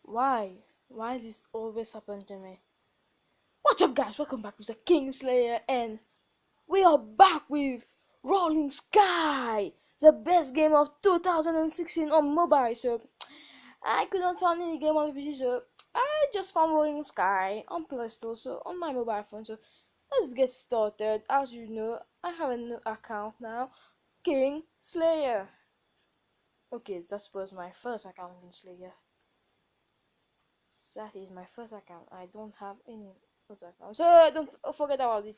Why? Why is this always happen to me? What's up, guys? Welcome back to the Kingslayer, and we are back with Rolling Sky, the best game of 2016 on mobile. So I could not find any game on PC, so I just found Rolling Sky on Play Store, so on my mobile phone. So let's get started. As you know, I have a new account now, Kingslayer. Okay, that was my first account, Kingslayer. That is my first account. I don't have any other account, so don't forget about it.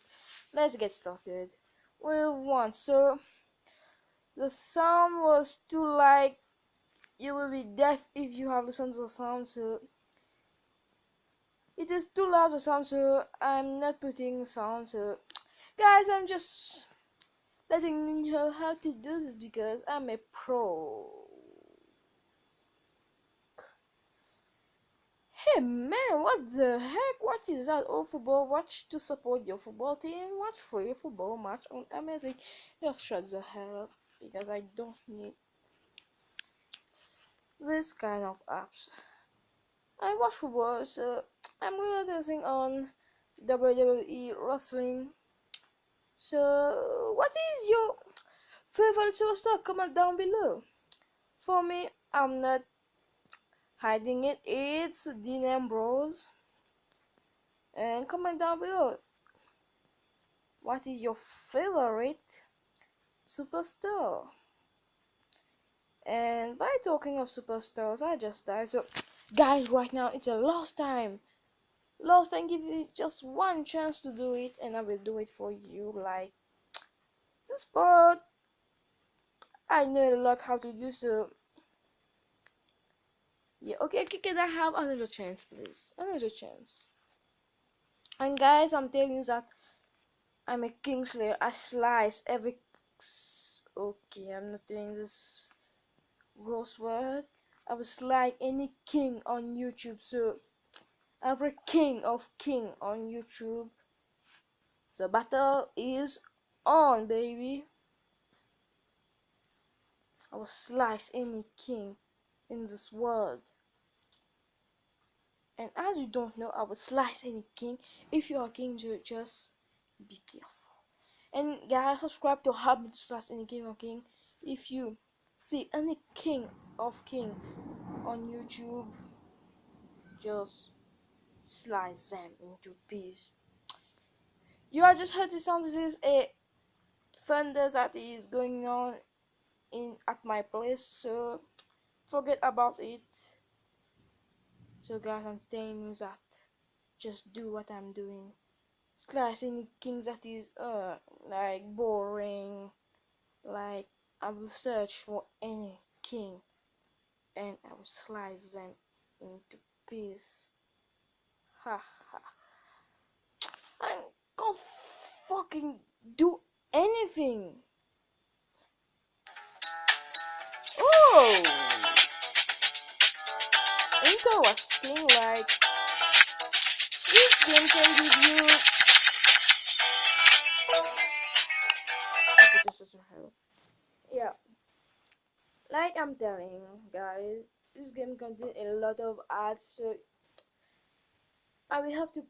Let's get started with one. So the sound was too like you will be deaf if you have listened to the sound. So it is too loud the sound. So I'm not putting sound. So guys, I'm just letting you know how to do this because I'm a pro. Hey man, what the heck? What is that? All football watch to support your football team? Watch free football match on Amazing. Just shut the hell up because I don't need this kind of apps. I watch football, so I'm really dancing on WWE wrestling. So, what is your favorite superstar? Comment down below. For me, I'm not hiding it. It's Dean Ambrose. And comment down below. What is your favorite superstar? And by talking of superstars, I just died. So, guys, right now it's a last time. Last time, give you just one chance to do it, and I will do it for you. Like this part, I know a lot how to do. So, yeah, okay. Can I have another chance, please? Another chance. And guys, I'm telling you that I'm a Kingslayer. I slice every. Okay, I'm not doing this gross word. I was like any king on YouTube, so every king of king on YouTube. The battle is on, baby. I will slice any king in this world. And as you don't know, I will slice any king. If you are king, just be careful. And guys, subscribe to help me to slice any king or king. If you see any king of king on YouTube, just slice them into pieces. You are just heard the sound. This is a thunder that is going on in at my place, so forget about it. So guys, I'm telling you that just do what I'm doing. Slicing kings that is like boring. Like I will search for any king and I will slice them into pieces. Ha ha. I can't fucking do anything. Oh, interesting. Like this game can give you. Okay, just doesn't help. Yeah, like I'm telling guys, this game contains a lot of ads, so I will have to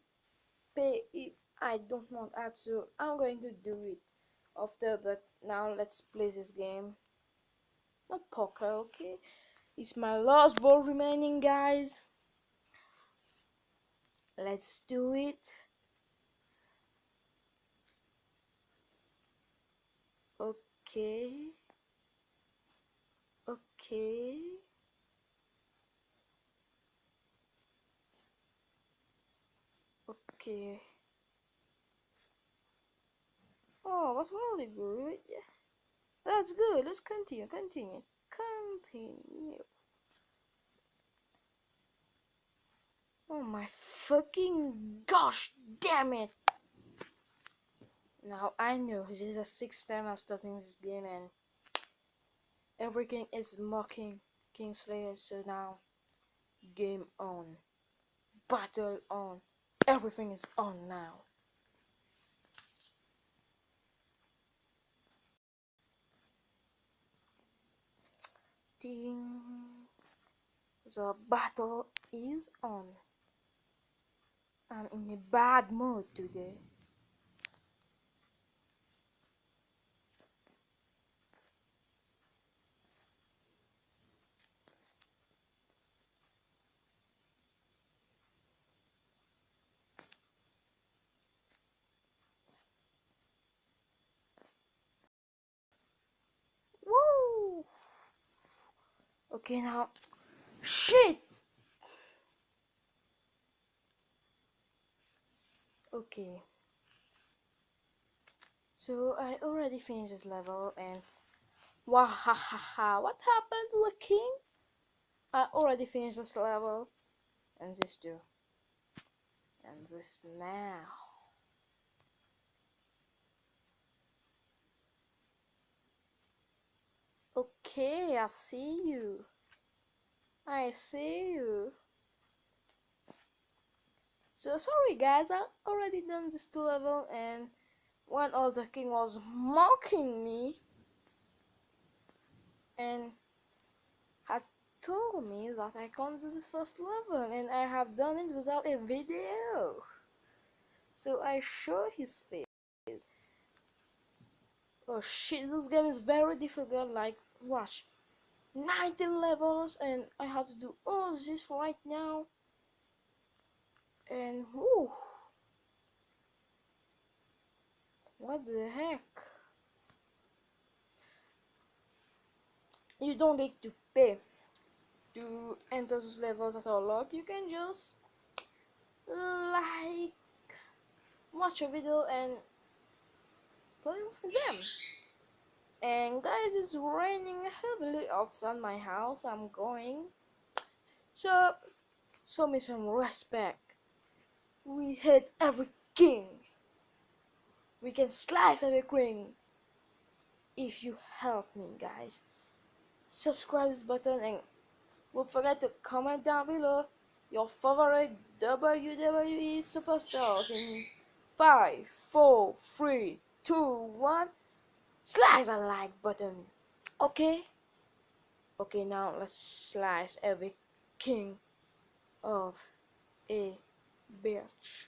pay if I don't want ads. So I'm going to do it after. But now let's play this game. Not poker, okay? It's my last ball remaining, guys. Let's do it. Okay. Okay. Okay. Oh, that's really good. Yeah. That's good. Let's continue. Continue. Continue. Oh my fucking gosh, damn it. Now I know this is the sixth time I'm starting this game and everything is mocking Kingslayer, so now game on. Battle on. Everything is on now. Ding The battle is on. I'm in a bad mood today. Woo! Okay, now. Shit! Okay. So I already finished this level and wahahaha, what happened to the king? I already finished this level and this too. And this now. Okay, I see you. I see you. So sorry guys, I already done this two level and one other king was mocking me and had told me that I can't do this first level and I have done it without a video. So I show his face. Oh shit, this game is very difficult, like watch. 19 levels and I have to do all this right now and whoo, what the heck. You don't need to pay to enter those levels at all. Look, you can just like watch a video and play with them. And guys, it's raining heavily outside my house. I'm going, so show me some respect. We hit every king. We can slice every king if you help me, guys. Subscribe this button and don't forget to comment down below your favorite WWE superstars in 5, 4, 3, 2, 1. Slice the like button. Okay? Okay, now let's slice every king of a bitch.